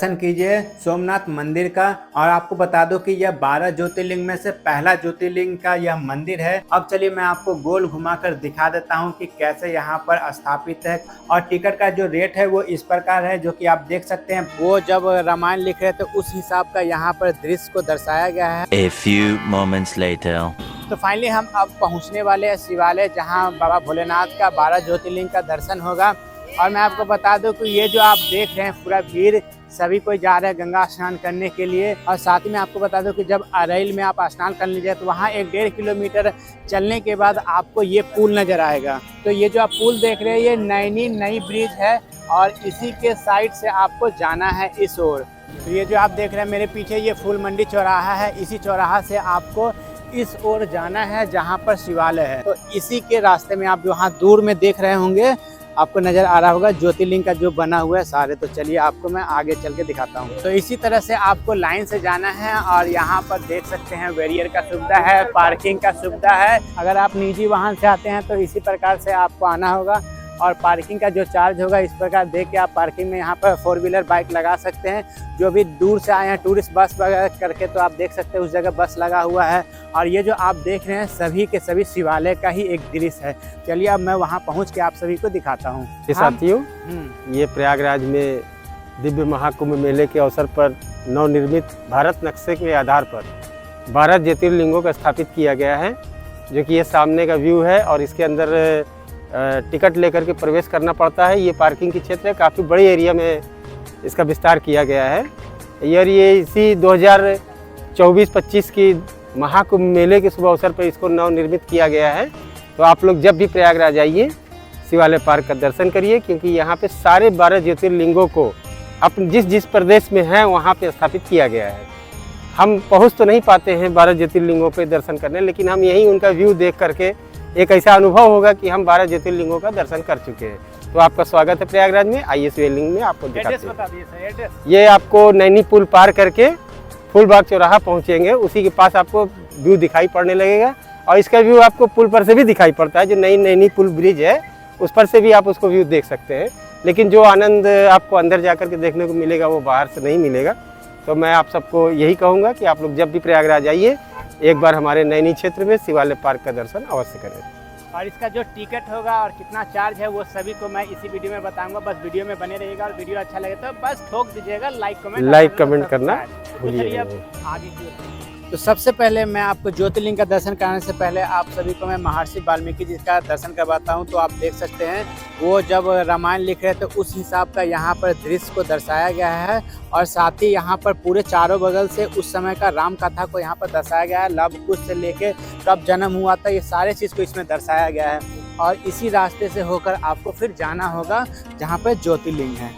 दर्शन कीजिए सोमनाथ मंदिर का। और आपको बता दो कि यह 12 ज्योतिर्लिंग में से पहला ज्योतिर्लिंग का यह मंदिर है। अब चलिए मैं आपको गोल घुमाकर दिखा देता हूं कि कैसे यहाँ पर स्थापित है। और टिकट का जो रेट है वो इस प्रकार है, जो कि आप देख सकते हैं। वो जब रामायण लिख रहे थे उस हिसाब का यहाँ पर दृश्य को दर्शाया गया है। A few moments later. तो फाइनली हम अब पहुँचने वाले हैं शिवालय, जहाँ बाबा भोलेनाथ का 12 ज्योतिर्लिंग का दर्शन होगा। और मैं आपको बता दूं कि ये जो आप देख रहे हैं पूरा भीड़, सभी कोई जा रहे हैं गंगा स्नान करने के लिए। और साथ ही में आपको बता दूं कि जब अरैल में आप स्नान कर लीजिए तो वहाँ 1-1.5 किलोमीटर चलने के बाद आपको ये पुल नज़र आएगा। तो ये जो आप पुल देख रहे हैं ये नई ब्रिज है और इसी के साइड से आपको जाना है इस ओर। तो ये जो आप देख रहे हैं मेरे पीछे ये फूल मंडी चौराहा है, इसी चौराहा से आपको इस ओर जाना है जहाँ पर शिवालय है। तो इसी के रास्ते में आप वहाँ दूर में देख रहे होंगे, आपको नज़र आ रहा होगा ज्योतिर्लिंग का जो बना हुआ है सारे। तो चलिए आपको मैं आगे चल के दिखाता हूँ। तो इसी तरह से आपको लाइन से जाना है और यहाँ पर देख सकते हैं बैरियर का सुविधा है, पार्किंग का सुविधा है। अगर आप निजी वाहन से आते हैं तो इसी प्रकार से आपको आना होगा। और पार्किंग का जो चार्ज होगा इस प्रकार देख के आप पार्किंग में यहाँ पर 4 व्हीलर बाइक लगा सकते हैं। जो भी दूर से आए हैं टूरिस्ट बस वगैरह करके, तो आप देख सकते हैं उस जगह बस लगा हुआ है। और ये जो आप देख रहे हैं सभी के सभी शिवालय का ही एक दृश्य है। चलिए अब मैं वहाँ पहुँच के आप सभी को दिखाता हूँ। साथियों, ये प्रयागराज में दिव्य महाकुंभ मेले के अवसर पर नवनिर्मित भारत नक्शे के आधार पर 12 ज्योतिर्लिंगों का स्थापित किया गया है, जो कि ये सामने का व्यू है। और इसके अंदर टिकट लेकर के प्रवेश करना पड़ता है। ये पार्किंग की क्षेत्र है, काफ़ी बड़े एरिया में इसका विस्तार किया गया है। ये इसी 2024-25 की महाकुंभ मेले के शुभ अवसर पर इसको नवनिर्मित किया गया है। तो आप लोग जब भी प्रयागराज आइए शिवालय पार्क का दर्शन करिए, क्योंकि यहाँ पे सारे 12 ज्योतिर्लिंगों को अपने जिस प्रदेश में हैं वहाँ पे स्थापित किया गया है। हम पहुँच तो नहीं पाते हैं 12 ज्योतिर्लिंगों पे दर्शन करने, लेकिन हम यहीं उनका व्यू देख करके एक ऐसा अनुभव होगा कि हम 12 ज्योतिर्लिंगों का दर्शन कर चुके हैं। तो आपका स्वागत है प्रयागराज में। आइए शिवलिंग में आपको दिखाते हैं। ये आपको नैनी पुल पार करके फूलबाग चौराहा पहुंचेंगे, उसी के पास आपको व्यू दिखाई पड़ने लगेगा। और इसका व्यू आपको पुल पर से भी दिखाई पड़ता है, जो नैनी पुल ब्रिज है उस पर से भी आप उसको व्यू देख सकते हैं। लेकिन जो आनंद आपको अंदर जा के देखने को मिलेगा वो बाहर से नहीं मिलेगा। तो मैं आप सबको यही कहूँगा कि आप लोग जब भी प्रयागराज आइए एक बार हमारे नैनी क्षेत्र में शिवालय पार्क का दर्शन अवश्य करें। और इसका जो टिकट होगा और कितना चार्ज है वो सभी को मैं इसी वीडियो में बताऊंगा। बस वीडियो में बने रहिएगा और वीडियो अच्छा लगे तो बस ठोक दीजिएगा लाइक कमेंट करना भूलिएगा। तो सबसे पहले मैं आपको ज्योतिर्लिंग का दर्शन कराने से पहले आप सभी को मैं महर्षि वाल्मीकि जी का दर्शन करवाता हूं। तो आप देख सकते हैं वो जब रामायण लिख रहे थे उस हिसाब का यहाँ पर दृश्य को दर्शाया गया है। और साथ ही यहाँ पर पूरे चारों बगल से उस समय का राम कथा को यहाँ पर दर्शाया गया है। लव कुश से लेके कब जन्म हुआ था ये सारे चीज़ को इसमें दर्शाया गया है। और इसी रास्ते से होकर आपको फिर जाना होगा जहाँ पर ज्योतिर्लिंग है।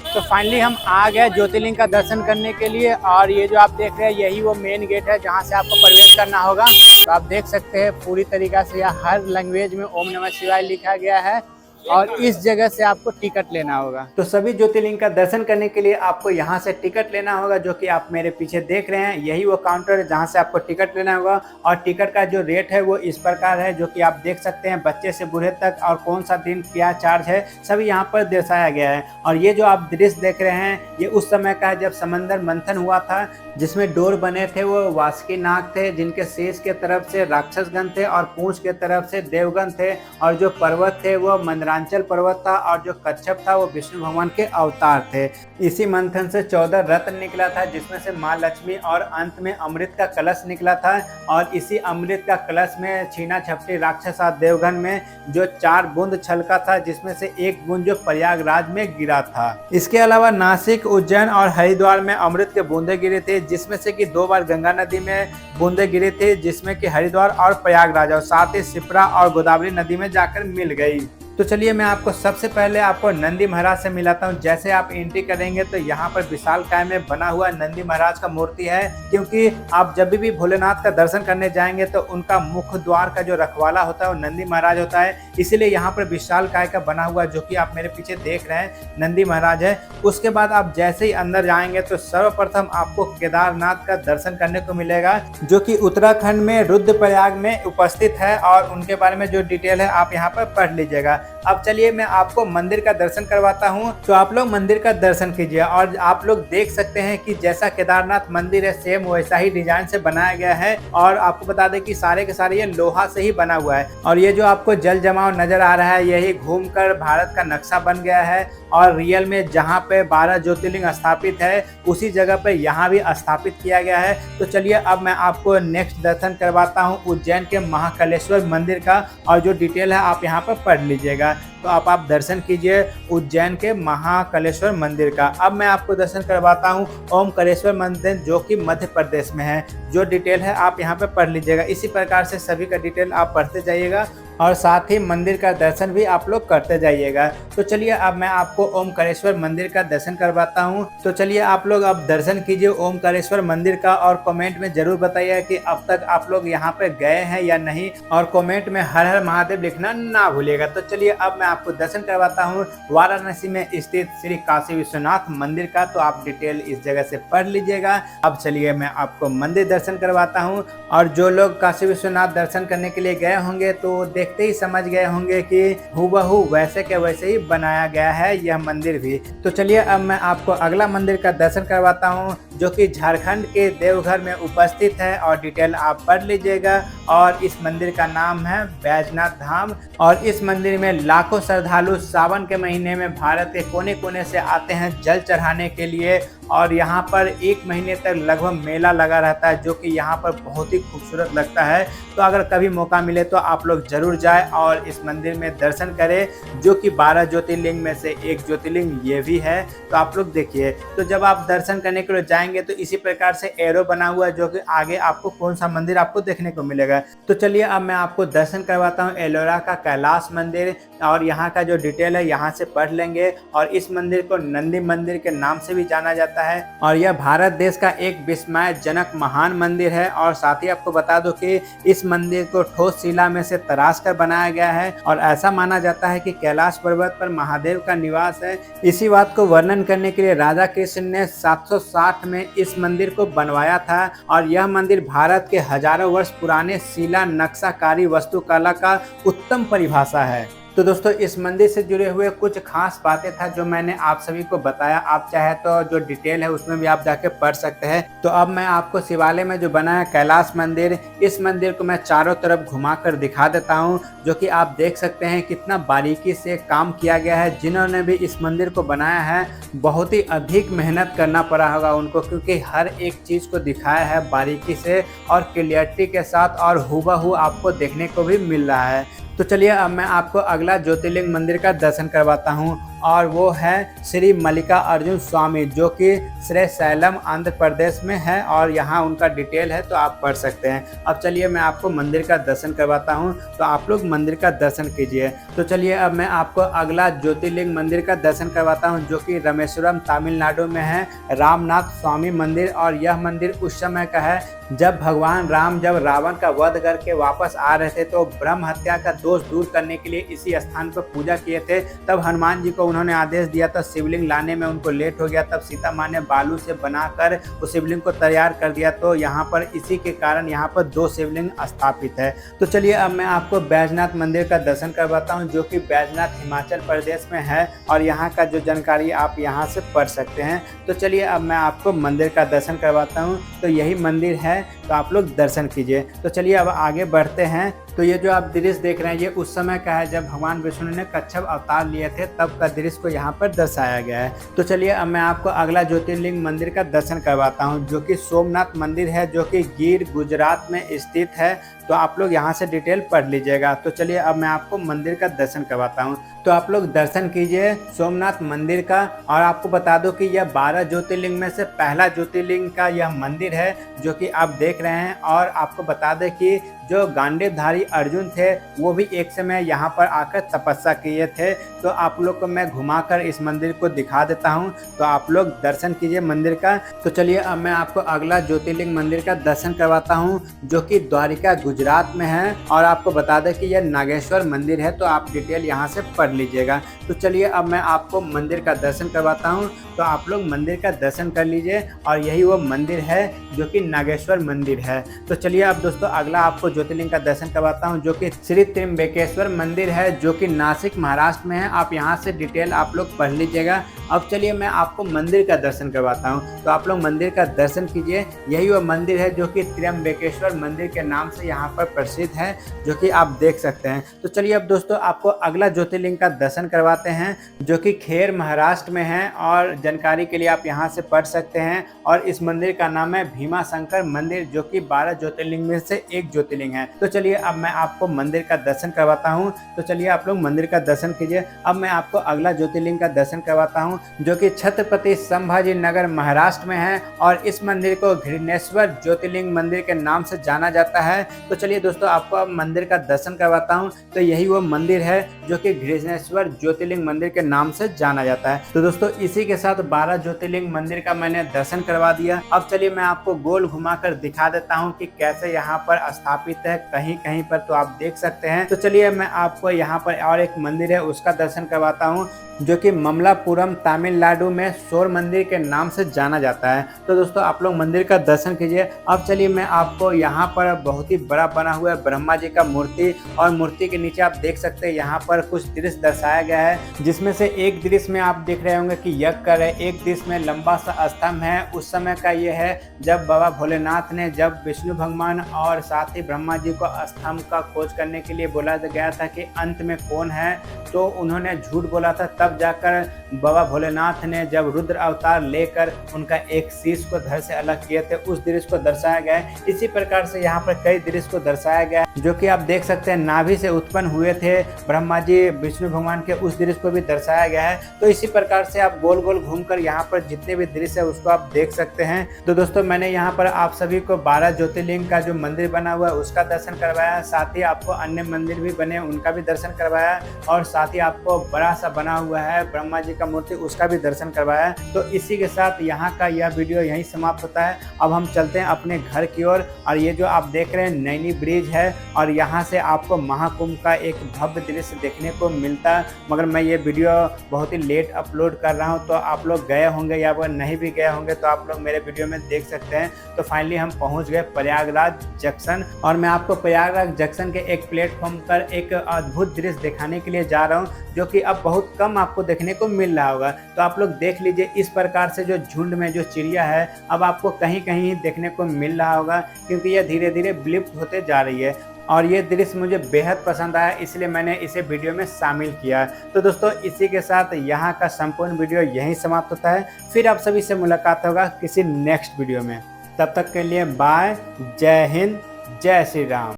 तो फाइनली हम आ गए ज्योतिर्लिंग का दर्शन करने के लिए। और ये जो आप देख रहे हैं यही वो मेन गेट है जहाँ से आपको प्रवेश करना होगा। तो आप देख सकते हैं पूरी तरीक़ा से यहाँ हर लैंग्वेज में ओम नमः शिवाय लिखा गया है। और इस जगह से आपको टिकट लेना होगा। तो सभी ज्योतिर्लिंग का दर्शन करने के लिए आपको यहाँ से टिकट लेना होगा, जो कि आप मेरे पीछे देख रहे हैं। यही वो काउंटर है जहाँ से आपको टिकट लेना होगा। और टिकट का जो रेट है वो इस प्रकार है, जो कि आप देख सकते हैं बच्चे से बूढ़े तक और कौन सा दिन क्या चार्ज है सभी यहाँ पर दर्शाया गया है। और ये जो आप दृश्य देख रहे हैं ये उस समय का है जब समंदर मंथन हुआ था, जिसमें डोर बने थे वो वासुकी नाग थे, जिनके शीश के तरफ से राक्षसगण थे और पूंछ के तरफ से देवगण थे। और जो पर्वत थे वो मंदरांचल पर्वत था और जो कच्छप था वो विष्णु भगवान के अवतार थे। इसी मंथन से 14 रत्न निकला था, जिसमें से माँ लक्ष्मी और अंत में अमृत का कलश निकला था। और इसी अमृत का कलश में छीना झपटी राक्षस और देवगण में जो 4 बूंद छलका था, जिसमें से एक बूंद जो प्रयागराज में गिरा था। इसके अलावा नासिक, उज्जैन और हरिद्वार में अमृत के बूंदे गिरे थे, जिसमें से कि 2 बार गंगा नदी में बूंदे गिरे थे, जिसमें कि हरिद्वार और प्रयागराज, और साथ ही शिप्रा और गोदावरी नदी में जाकर मिल गई। तो चलिए मैं आपको सबसे पहले आपको नंदी महाराज से मिलाता हूँ। जैसे आप एंट्री करेंगे तो यहाँ पर विशालकाय में बना हुआ नंदी महाराज का मूर्ति है, क्योंकि आप जब भी भोलेनाथ का दर्शन करने जाएंगे तो उनका मुख्य द्वार का जो रखवाला होता है वो नंदी महाराज होता है। इसीलिए यहाँ पर विशालकाय का बना हुआ, जो कि आप मेरे पीछे देख रहे हैं, नंदी महाराज है। उसके बाद आप जैसे ही अंदर जाएंगे तो सर्वप्रथम आपको केदारनाथ का दर्शन करने को मिलेगा, जो कि उत्तराखंड में रुद्रप्रयाग में उपस्थित है। और उनके बारे में जो डिटेल है आप यहाँ पर पढ़ लीजिएगा। अब चलिए मैं आपको मंदिर का दर्शन करवाता हूँ। तो आप लोग मंदिर का दर्शन कीजिए और आप लोग देख सकते हैं कि जैसा केदारनाथ मंदिर है सेम वैसा ही डिजाइन से बनाया गया है। और आपको बता दें कि सारे के सारे ये लोहा से ही बना हुआ है। और ये जो आपको जल जमाव नजर आ रहा है यही घूमकर भारत का नक्शा बन गया है। और रियल में जहाँ पे 12 ज्योतिर्लिंग स्थापित है उसी जगह पे यहाँ भी स्थापित किया गया है। तो चलिए अब मैं आपको नेक्स्ट दर्शन करवाता हूँ उज्जैन के महाकालेश्वर मंदिर का, और जो डिटेल है आप यहाँ पर पढ़ लीजिएगा। तो आप दर्शन कीजिए उज्जैन के महाकालेश्वर मंदिर का। अब मैं आपको दर्शन करवाता हूँ ओमकारेश्वर मंदिर जो कि मध्य प्रदेश में है। जो डिटेल है आप यहाँ पे पढ़ लीजिएगा। इसी प्रकार से सभी का डिटेल आप पढ़ते जाइएगा और साथ ही मंदिर का दर्शन भी आप लोग करते जाइएगा। तो चलिए अब मैं आपको ओमकारेश्वर मंदिर का दर्शन करवाता हूँ। तो चलिए आप लोग अब दर्शन कीजिए ओमकारेश्वर मंदिर का और कमेंट में जरूर बताइए कि अब तक आप लोग यहाँ पे गए हैं या नहीं, और कमेंट में हर हर महादेव लिखना ना भूलिएगा। तो चलिए अब मैं आपको दर्शन करवाता हूँ वाराणसी में स्थित श्री काशी विश्वनाथ मंदिर का। तो आप डिटेल इस जगह से पढ़ लीजिएगा। अब चलिए मैं आपको मंदिर दर्शन करवाता हूँ। और जो लोग काशी विश्वनाथ दर्शन करने के लिए गए होंगे तो देखते ही समझ गए होंगे कि हूबहू वैसे के वैसे ही बनाया गया है यह मंदिर भी। तो चलिए अब मैं आपको अगला मंदिर का दर्शन करवाता हूँ जो कि झारखंड के देवघर में उपस्थित है, और डिटेल आप पढ़ लीजिएगा। और इस मंदिर का नाम है बैजनाथ धाम। और इस मंदिर में लाखों श्रद्धालु सावन के महीने में भारत के कोने कोने से आते हैं जल चढ़ाने के लिए। और यहाँ पर 1 महीने तक लगभग मेला लगा रहता है जो कि यहाँ पर बहुत ही खूबसूरत लगता है। तो अगर कभी मौका मिले तो आप लोग जरूर जाएं और इस मंदिर में दर्शन करें जो कि 12 ज्योतिर्लिंग में से एक ज्योतिर्लिंग ये भी है। तो आप लोग देखिए, तो जब आप दर्शन करने के लिए जाएंगे तो इसी प्रकार से एरो बना हुआ है जो कि आगे आपको कौन सा मंदिर आपको देखने को मिलेगा। तो चलिए अब मैं आपको दर्शन करवाता हूँ एलोरा का कैलाश मंदिर, और यहाँ का जो डिटेल है यहाँ से पढ़ लेंगे। और इस मंदिर को नंदी मंदिर के नाम से भी जाना जाता है, और यह भारत देश का एक विस्मयजनक महान मंदिर है। और साथ ही आपको बता दो कि इस मंदिर को ठोस शिला में से तराश कर बनाया गया है, और ऐसा माना जाता है कि कैलाश पर्वत पर महादेव का निवास है। इसी बात को वर्णन करने के लिए राजा कृष्ण ने 760 में इस मंदिर को बनवाया था। और यह मंदिर भारत के हजारों वर्ष पुराने शिला नक्शाकारी वास्तुकला का उत्तम परिभाषा है। तो दोस्तों इस मंदिर से जुड़े हुए कुछ खास बातें था जो मैंने आप सभी को बताया। आप चाहे तो जो डिटेल है उसमें भी आप जाके पढ़ सकते हैं। तो अब मैं आपको शिवालय में जो बना है कैलाश मंदिर, इस मंदिर को मैं चारों तरफ घुमाकर दिखा देता हूं, जो कि आप देख सकते हैं कितना बारीकी से काम किया गया है। जिन्होंने भी इस मंदिर को बनाया है बहुत ही अधिक मेहनत करना पड़ा होगा उनको, क्योंकि हर एक चीज़ को दिखाया है बारीकी से और क्लियरिटी के साथ, और हूबहू आपको देखने को भी मिल रहा है। तो चलिए अब मैं आपको अगला ज्योतिर्लिंग मंदिर का दर्शन करवाता हूँ, और वो है श्री मल्लिकार्जुन स्वामी जो कि श्रीशैलम आंध्र प्रदेश में है। और यहाँ उनका डिटेल है तो आप पढ़ सकते हैं। अब चलिए मैं आपको मंदिर का दर्शन करवाता हूँ, तो आप लोग मंदिर का दर्शन कीजिए। तो चलिए अब मैं आपको अगला ज्योतिर्लिंग मंदिर का दर्शन करवाता हूँ जो कि रामेश्वरम तमिलनाडु में है, रामनाथ स्वामी मंदिर। और यह मंदिर उस समय का है जब भगवान राम जब रावण का वध करके वापस आ रहे थे तो ब्रह्म हत्या का दोष दूर करने के लिए इसी स्थान पर पूजा किए थे। तब हनुमान जी को उन्होंने आदेश दिया था, शिवलिंग लाने में उनको लेट हो गया। तब सीता माँ ने बालू से बनाकर उस शिवलिंग को तैयार कर दिया। तो यहाँ पर इसी के कारण यहाँ पर 2 शिवलिंग स्थापित है। तो चलिए अब मैं आपको बैजनाथ मंदिर का दर्शन करवाता हूँ जो कि बैजनाथ हिमाचल प्रदेश में है, और यहाँ का जो जानकारी आप यहाँ से पढ़ सकते हैं। तो चलिए अब मैं आपको मंदिर का दर्शन करवाता हूँ। तो यही मंदिर है, तो आप लोग दर्शन कीजिए। तो चलिए अब आगे बढ़ते हैं। तो ये जो आप दृश्य देख रहे हैं ये उस समय का है जब भगवान विष्णु ने कच्छप अवतार लिए थे, तब का दृश्य को यहाँ पर दर्शाया गया है। तो चलिए अब मैं आपको अगला ज्योतिर्लिंग मंदिर का दर्शन करवाता हूँ जो कि सोमनाथ मंदिर है, जो कि गिर गुजरात में स्थित है। तो आप लोग यहाँ से डिटेल पढ़ लीजिएगा। तो चलिए अब मैं आपको मंदिर का दर्शन करवाता हूँ। तो आप लोग दर्शन कीजिए सोमनाथ मंदिर का। और आपको बता दो कि यह 12 ज्योतिर्लिंग में से पहला ज्योतिर्लिंग का यह मंदिर है जो कि आप देख रहे हैं। और आपको बता दें कि जो गांडीवधारी अर्जुन थे वो भी एक समय यहाँ पर आकर तपस्या किए थे। तो आप लोग को मैं घुमाकर इस मंदिर को दिखा देता हूँ, तो आप लोग दर्शन कीजिए मंदिर का। तो चलिए अब मैं आपको अगला ज्योतिर्लिंग मंदिर का दर्शन करवाता हूँ जो कि द्वारिका गुजरात में है। और आपको बता दें कि यह नागेश्वर मंदिर है, तो आप डिटेल यहाँ से पढ़ लीजिएगा। तो चलिए अब मैं आपको मंदिर का दर्शन करवाता हूँ, तो आप लोग मंदिर का दर्शन कर लीजिए। और यही वो मंदिर है जो कि नागेश्वर मंदिर है। तो चलिए अब दोस्तों अगला आपको ज्योतिर्लिंग का दर्शन करवाता करवाता हूँ, जो कि श्री त्र्यंबकेश्वर मंदिर है, जो कि नासिक महाराष्ट्र में है। आप यहाँ से डिटेल आप लोग पढ़ लीजिएगा। अब चलिए मैं आपको मंदिर का दर्शन करवाता हूँ, तो आप लोग मंदिर का दर्शन कीजिए। यही वो मंदिर है जो कि त्र्यंबकेश्वर मंदिर के नाम से यहाँ पर प्रसिद्ध है, जो कि आप देख सकते हैं। तो चलिए अब दोस्तों आपको अगला ज्योतिर्लिंग का दर्शन करवाते हैं, जो कि खेर महाराष्ट्र में है, और जानकारी के लिए आप यहाँ से पढ़ सकते हैं। और इस मंदिर का नाम है भीमा शंकर मंदिर, जो कि 12 ज्योतिर्लिंग में से एक ज्योतिर्लिंग है। तो चलिए अब मैं आपको मंदिर का दर्शन करवाता हूँ। तो चलिए आप लोग मंदिर का दर्शन कीजिए। अब मैं आपको अगला ज्योतिर्लिंग का दर्शन करवाता हूँ, जो कि छत्रपति संभाजी नगर महाराष्ट्र में है, और इस मंदिर को घृणेश्वर ज्योतिर्लिंग मंदिर के नाम से जाना जाता है। तो चलिए दोस्तों आपको अब मंदिर का दर्शन करवाता हूँ। तो यही वो मंदिर है जो कि घृणेश्वर ज्योतिर्लिंग मंदिर के नाम से जाना जाता है। तो दोस्तों इसी के साथ 12 ज्योतिर्लिंग मंदिर का मैंने दर्शन करवा दिया। अब चलिए मैं आपको गोल घुमाकर दिखा देता हूँ कि कैसे यहाँ पर स्थापित है कहीं कहीं पर, तो आप देख सकते हैं। तो चलिए मैं आपको यहाँ पर और एक मंदिर है उसका दर्शन करवाता हूँ, जो कि ममलापुरम तमिलनाडु में शोर मंदिर के नाम से जाना जाता है। तो दोस्तों आप लोग मंदिर का दर्शन कीजिए। अब चलिए मैं आपको यहाँ पर बहुत ही बड़ा बना हुआ है ब्रह्मा जी का मूर्ति, और मूर्ति के नीचे आप देख सकते हैं यहाँ पर कुछ दृश्य दर्शाया गया है, जिसमें से एक दृश्य में आप देख रहे होंगे कि यज्ञ कर रहे, एक दृश्य में लंबा सा स्तंभ है। उस समय का ये है जब बाबा भोलेनाथ ने, जब विष्णु भगवान और साथ ही ब्रह्मा जी को स्तंभ का खोज करने के लिए बोला गया था कि अंत में कौन है, तो उन्होंने झूठ बोला था। तब जाकर बाबा भोलेनाथ ने जब रुद्र अवतार लेकर उनका एक शीश को धड़ से अलग किए थे, उस दृश्य को दर्शाया गया है। इसी प्रकार से यहाँ पर कई दृश्य को दर्शाया गया है, जो कि आप देख सकते हैं नाभि से उत्पन्न हुए थे ब्रह्मा जी विष्णु भगवान के, उस दृश्य को भी दर्शाया गया है। तो इसी प्रकार से आप गोल गोल घूमकर यहाँ पर जितने भी दृश्य है उसको आप देख सकते हैं। तो दोस्तों मैंने यहाँ पर आप सभी को 12 ज्योतिर्लिंग का जो मंदिर बना हुआ है उसका दर्शन करवाया, साथ ही आपको अन्य मंदिर भी बने उनका भी दर्शन करवाया, और साथ ही आपको बड़ा सा बना हुआ है ब्रह्मा जी का मूर्ति उसका भी दर्शन करवाया। तो इसी के साथ यहाँ का यह वीडियो यहीं समाप्त होता है। अब हम चलते हैं अपने घर की ओर, और ये जो आप देख रहे हैं नैनी ब्रिज है, और यहाँ से आपको महाकुंभ का एक भव्य दृश्य देखने को मिलता है। मगर मैं ये वीडियो बहुत ही लेट अपलोड कर रहा हूँ, तो आप लोग गए होंगे या वो नहीं भी गए होंगे तो आप लोग मेरे वीडियो में देख सकते हैं। तो फाइनली हम पहुँच गए प्रयागराज जंक्शन, और मैं आपको प्रयागराज जंक्शन के एक प्लेटफॉर्म पर एक अद्भुत दृश्य दिखाने के लिए जा रहा हूँ, जो कि अब बहुत कम आपको देखने को मिल रहा होगा। तो आप लोग देख लीजिए, इस प्रकार से जो झुंड में जो चिड़िया है अब आपको कहीं कहीं देखने को मिल रहा होगा, क्योंकि यह धीरे धीरे विलुप्त होते जा रही है। और ये दृश्य मुझे बेहद पसंद आया, इसलिए मैंने इसे वीडियो में शामिल किया। तो दोस्तों इसी के साथ यहाँ का संपूर्ण वीडियो यहीं समाप्त होता है। फिर आप सभी से मुलाकात होगा किसी नेक्स्ट वीडियो में। तब तक के लिए बाय, जय हिंद, जय श्री राम।